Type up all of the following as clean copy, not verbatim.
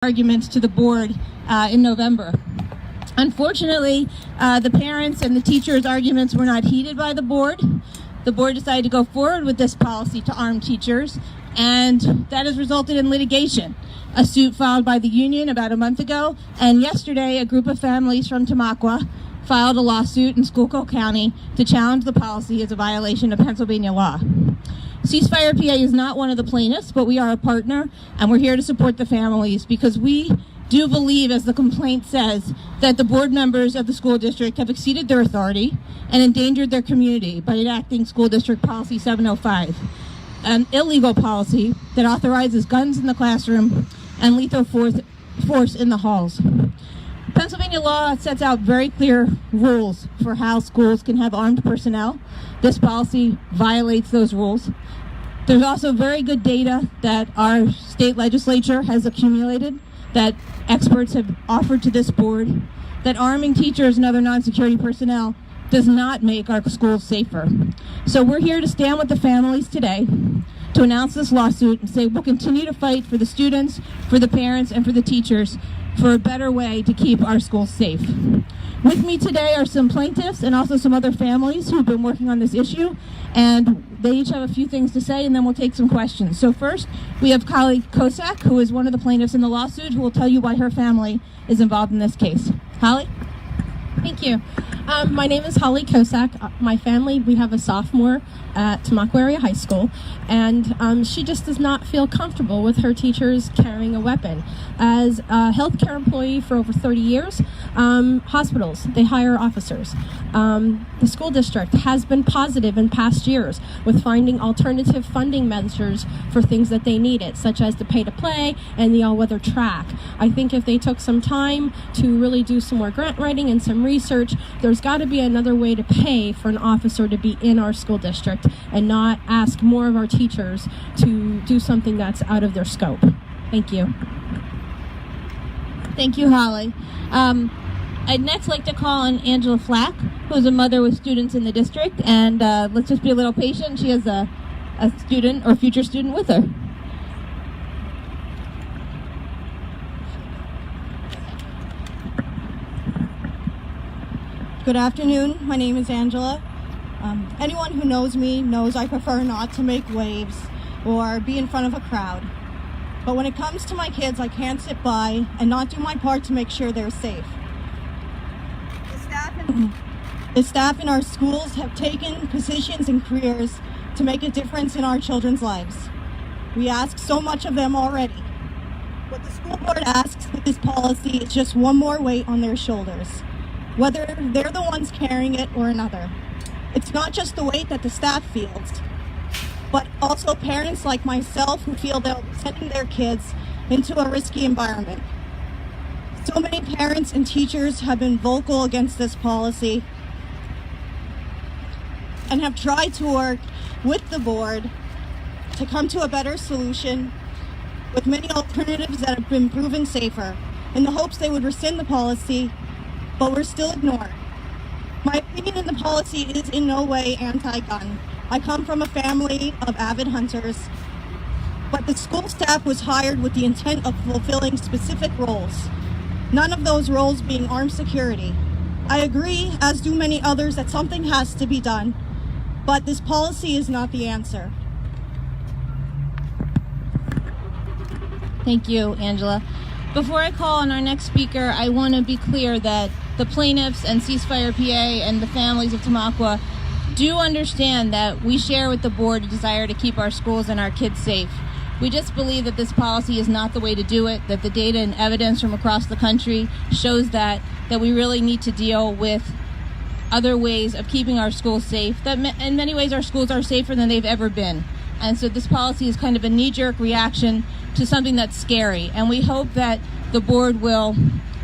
arguments to the board in November. Unfortunately, the parents and the teachers' arguments were not heeded by the board. The board decided to go forward with this policy to arm teachers, and that has resulted in litigation. A suit filed by the union about a month ago, and yesterday a group of families from Tamaqua filed a lawsuit in Schuylkill County to challenge the policy as a violation of Pennsylvania law. CeaseFirePA is not one of the plaintiffs, but we are a partner, and we're here to support the families because we do believe, as the complaint says, that the board members of the school district have exceeded their authority and endangered their community by enacting School District Policy 705, an illegal policy that authorizes guns in the classroom and lethal force in the halls. Pennsylvania law sets out very clear rules for how schools can have armed personnel. This policy violates those rules. There's also very good data that our state legislature has accumulated, that experts have offered to this board, that arming teachers and other non-security personnel does not make our schools safer. So we're here to stand with the families today to announce this lawsuit and say we'll continue to fight for the students, for the parents, and for the teachers for a better way to keep our schools safe. With me today are some plaintiffs and also some other families who've been working on this issue, and they each have a few things to say, and then we'll take some questions. So first, we have Holly Kosak, who is one of the plaintiffs in the lawsuit, who will tell you why her family is involved in this case. Holly? Thank you. My name is Holly Kosak. My family, we have a sophomore at Tamaqua Area High School, and she just does not feel comfortable with her teachers carrying a weapon. As a healthcare employee for over 30 years, hospitals, they hire officers. The school district has been positive in past years with finding alternative funding measures for things that they needed, such as the pay-to-play and the all-weather track. I think if they took some time to really do some more grant writing and some research, there's got to be another way to pay for an officer to be in our school district and not ask more of our teachers to do something that's out of their scope. Thank you. Thank you, Holly. I'd next like to call on Angela Flack, who's a mother with students in the district, and let's just be a little patient. She has a student or future student with her. Good afternoon, my name is Angela. Anyone who knows me knows I prefer not to make waves or be in front of a crowd. But when it comes to my kids, I can't sit by and not do my part to make sure they're safe. The staff in our schools have taken positions and careers to make a difference in our children's lives. We ask so much of them already. What the school board asks with this policy is just one more weight on their shoulders, whether they're the ones carrying it or another. It's not just the weight that the staff feels, but also parents like myself who feel they'll be sending their kids into a risky environment. So many parents and teachers have been vocal against this policy and have tried to work with the board to come to a better solution with many alternatives that have been proven safer in the hopes they would rescind the policy, but we're still ignored. My opinion in the policy is in no way anti-gun. I come from a family of avid hunters, but the school staff was hired with the intent of fulfilling specific roles, none of those roles being armed security. I agree, as do many others, that something has to be done, but this policy is not the answer. Thank you, Angela. Before I call on our next speaker, I want to be clear that the plaintiffs and CeaseFirePA and the families of Tamaqua do understand that we share with the board a desire to keep our schools and our kids safe. We just believe that this policy is not the way to do it, that the data and evidence from across the country shows that we really need to deal with other ways of keeping our schools safe, that in many ways our schools are safer than they've ever been. And so this policy is kind of a knee-jerk reaction to something that's scary. And we hope that the board will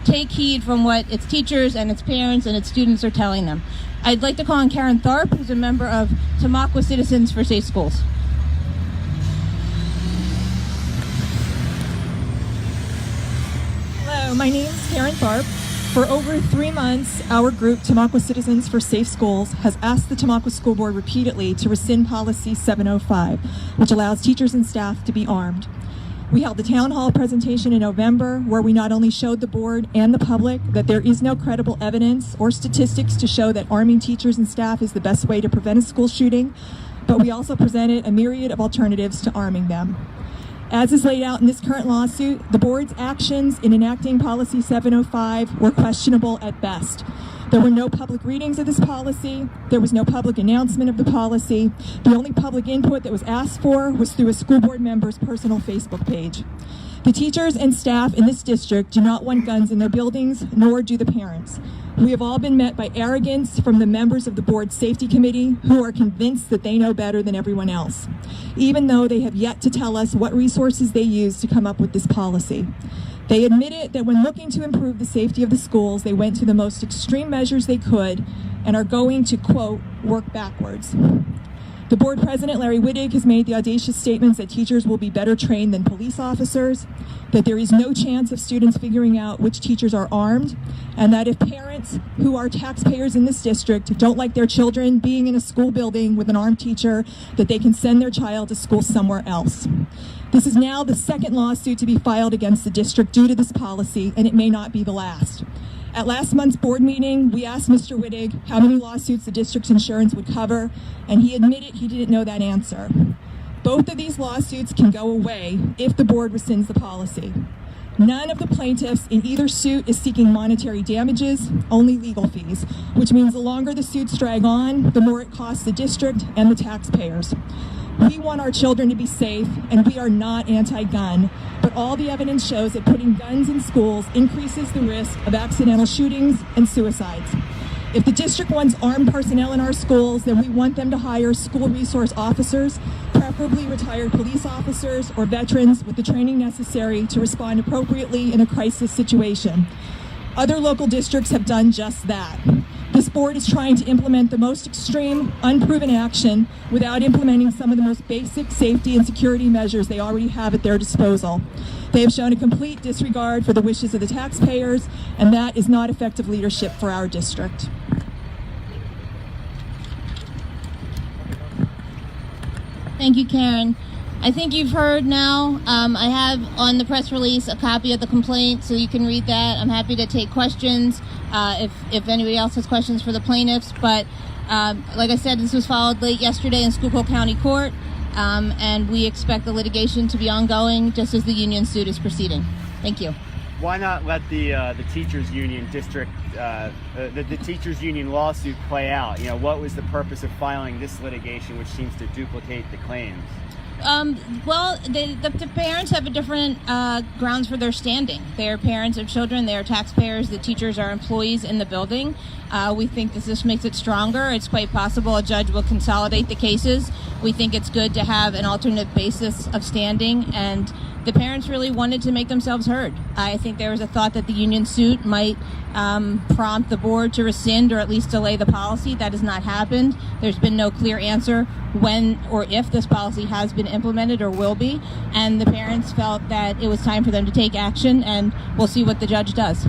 take heed from what its teachers and its parents and its students are telling them. I'd like to call on Karen Tharp, who's a member of Tamaqua Citizens for Safe Schools. Hello, my name is Karen Tharp. For over 3 months, our group, Tamaqua Citizens for Safe Schools, has asked the Tamaqua School Board repeatedly to rescind Policy 705, which allows teachers and staff to be armed. We held a town hall presentation in November where we not only showed the board and the public that there is no credible evidence or statistics to show that arming teachers and staff is the best way to prevent a school shooting, but we also presented a myriad of alternatives to arming them. As is laid out in this current lawsuit, the board's actions in enacting Policy 705 were questionable at best. There were no public readings of this policy. There was no public announcement of the policy. The only public input that was asked for was through a school board member's personal Facebook page. The teachers and staff in this district do not want guns in their buildings, nor do the parents. We have all been met by arrogance from the members of the board's safety committee who are convinced that they know better than everyone else, even though they have yet to tell us what resources they used to come up with this policy. They admitted that when looking to improve the safety of the schools, they went to the most extreme measures they could and are going to, quote, work backwards. The board president, Larry Wittig, has made the audacious statements that teachers will be better trained than police officers, that there is no chance of students figuring out which teachers are armed, and that if parents who are taxpayers in this district don't like their children being in a school building with an armed teacher, that they can send their child to school somewhere else. This is now the second lawsuit to be filed against the district due to this policy, and it may not be the last. At last month's board meeting, we asked Mr. Wittig how many lawsuits the district's insurance would cover, and he admitted he didn't know that answer. Both of these lawsuits can go away if the board rescinds the policy. None of the plaintiffs in either suit is seeking monetary damages, only legal fees, which means the longer the suits drag on, the more it costs the district and the taxpayers. We want our children to be safe, and we are not anti-gun, but all the evidence shows that putting guns in schools increases the risk of accidental shootings and suicides. If the district wants armed personnel in our schools, then we want them to hire school resource officers, preferably retired police officers or veterans with the training necessary to respond appropriately in a crisis situation. Other local districts have done just that. This board is trying to implement the most extreme, unproven action without implementing some of the most basic safety and security measures they already have at their disposal. They have shown a complete disregard for the wishes of the taxpayers, and that is not effective leadership for our district. Thank you, Karen. I think you've heard now. I have on the press release a copy of the complaint, so you can read that. I'm happy to take questions if anybody else has questions for the plaintiffs. But like I said, this was filed late yesterday in Schuylkill County Court, and we expect the litigation to be ongoing just as the union suit is proceeding. Thank you. Why not let the teachers union district, the teachers union lawsuit play out? You know, what was the purpose of filing this litigation, which seems to duplicate the claims? Well, the parents have a different grounds for their standing. They're parents of children, they're taxpayers, the teachers are employees in the building. We think this makes it stronger. It's quite possible a judge will consolidate the cases. We think it's good to have an alternate basis of standing, and the parents really wanted to make themselves heard. I think there was a thought that the union suit might prompt the board to rescind or at least delay the policy. That has not happened. There's been no clear answer when or if this policy has been implemented or will be, and the parents felt that it was time for them to take action, and we'll see what the judge does.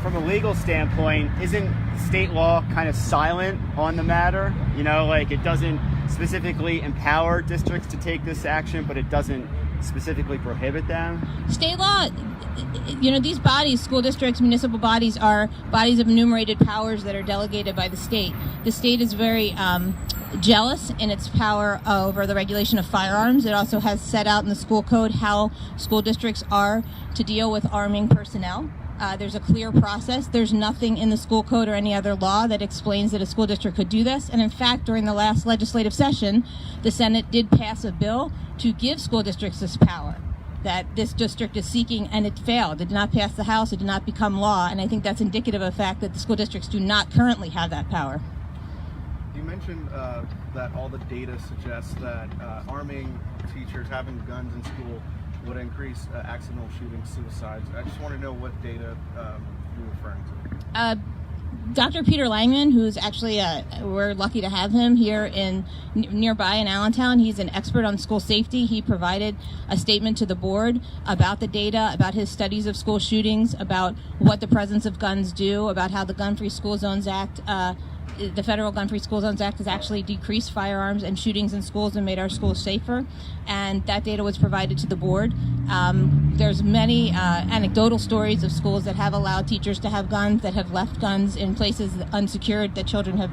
From a legal standpoint, isn't state law kind of silent on the matter? You know, like it doesn't specifically empower districts to take this action, but it doesn't specifically prohibit them? State law, you know, these bodies, school districts, municipal bodies, are bodies of enumerated powers that are delegated by the state. The state is very jealous in its power over the regulation of firearms. It also has set out in the school code how school districts are to deal with arming personnel. There's a clear process. There's nothing in the school code or any other law that explains that a school district could do this. And in fact, during the last legislative session, the Senate did pass a bill to give school districts this power that this district is seeking, and it failed. It did not pass the House. It did not become law. And I think that's indicative of the fact that the school districts do not currently have that power. You mentioned that all the data suggests that arming teachers, having guns in school, would increase accidental shootings, suicides. I just want to know what data you're referring to. Dr. Peter Langman, who's actually, we're lucky to have him here in nearby in Allentown. He's an expert on school safety. He provided a statement to the board about the data, about his studies of school shootings, about what the presence of guns do, about how the Gun-Free School Zones Act the Federal Gun-Free School Zones Act has actually decreased firearms and shootings in schools and made our schools safer, and that data was provided to the board. There's many anecdotal stories of schools that have allowed teachers to have guns, that have left guns in places unsecured that children have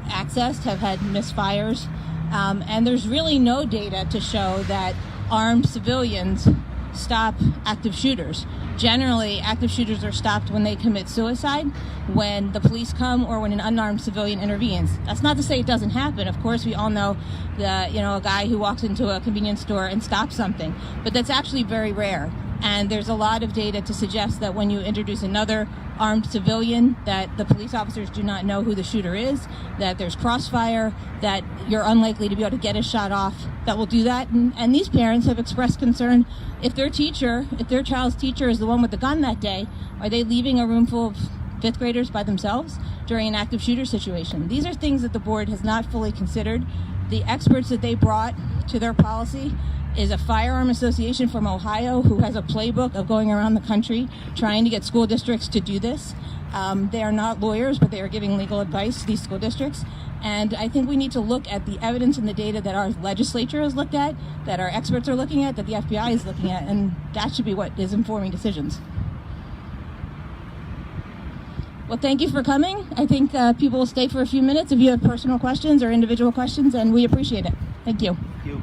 accessed, have had misfires, and there's really no data to show that armed civilians stop active shooters. Generally, active shooters are stopped when they commit suicide, when the police come, or when an unarmed civilian intervenes. That's not to say it doesn't happen. Of course, we all know that, a guy who walks into a convenience store and stops something, but that's actually very rare. And there's a lot of data to suggest that when you introduce another armed civilian, that the police officers do not know who the shooter is, that there's crossfire, that you're unlikely to be able to get a shot off that will do that. And these parents have expressed concern, if their child's teacher is the one with the gun that day, are they leaving a room full of fifth graders by themselves during an active shooter situation? These are things that the board has not fully considered. The experts that they brought to their policy is a firearm association from Ohio who has a playbook of going around the country trying to get school districts to do this. They are not lawyers, but they are giving legal advice to these school districts. And I think we need to look at the evidence and the data that our legislature has looked at, that our experts are looking at, that the FBI is looking at, and that should be what is informing decisions. Well, thank you for coming. I think people will stay for a few minutes if you have personal questions or individual questions, and we appreciate it. Thank you. Thank you.